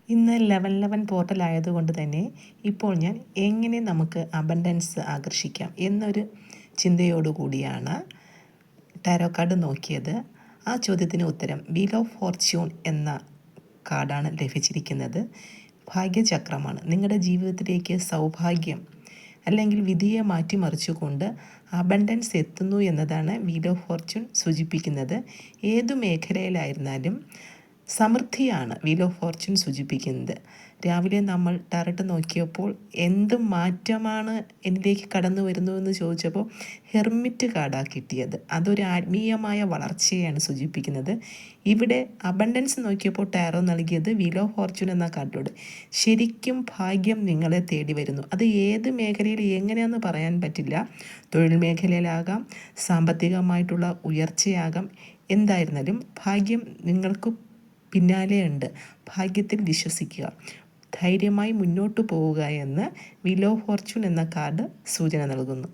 ഇന്ന് 11 പോർട്ടൽ ആയതുകൊണ്ട് തന്നെ ഇപ്പോൾ ഞാൻ എങ്ങനെ നമുക്ക് അബണ്ടൻസ് ആകർഷിക്കാം എന്നൊരു ചിന്തയോടുകൂടിയാണ് ടാരോ കാർഡ് നോക്കിയത്. ആ ചോദ്യത്തിന് ഉത്തരം വീൽ ഓഫ് ഫോർച്യൂൺ എന്ന കാർഡാണ് ലഭിച്ചിരിക്കുന്നത്. ഭാഗ്യചക്രമാണ്. നിങ്ങളുടെ ജീവിതത്തിലേക്ക് സൗഭാഗ്യം അല്ലെങ്കിൽ വിധിയെ മാറ്റിമറിച്ചുകൊണ്ട് അബണ്ടൻസ് എത്തുന്നു എന്നതാണ് വീൽ ഓഫ് ഫോർച്യൂൺ സൂചിപ്പിക്കുന്നത്. ഏതു മേഖലയിലായിരുന്നാലും സമൃദ്ധിയാണ് വീൽ ഓഫ് ഫോർച്യൂൺ സൂചിപ്പിക്കുന്നത്. രാവിലെ നമ്മൾ ടാരറ്റ് നോക്കിയപ്പോൾ എന്ത് മാറ്റമാണ് എന്നിലേക്ക് കടന്നു വരുന്നുവെന്ന് ചോദിച്ചപ്പോൾ ഹെർമിറ്റ് കാർഡാണ് കിട്ടിയത്. അതൊരു ആത്മീയമായ വളർച്ചയാണ് സൂചിപ്പിക്കുന്നത്. ഇവിടെ അബണ്ടൻസ് നോക്കിയപ്പോൾ ടാരോ നൽകിയത് വീൽ ഓഫ് ഫോർച്യൂൺ എന്ന കാർഡിലൂടെ ശരിക്കും ഭാഗ്യം നിങ്ങളെ തേടി വരുന്നു. അത് ഏത് മേഖലയിൽ എങ്ങനെയാണെന്ന് പറയാൻ പറ്റില്ല. തൊഴിൽ മേഖലയിലാകാം, സാമ്പത്തികമായിട്ടുള്ള ഉയർച്ചയാകാം. എന്തായിരുന്നാലും ഭാഗ്യം നിങ്ങൾക്ക് പിന്നാലെയുണ്ട്. ഭാഗ്യത്തിൽ വിശ്വസിക്കുക, ധൈര്യമായി മുന്നോട്ട് പോവുക എന്ന് വീൽ ഓഫ് ഫോർച്യൂൺ എന്ന കാർഡ് സൂചന നൽകുന്നു.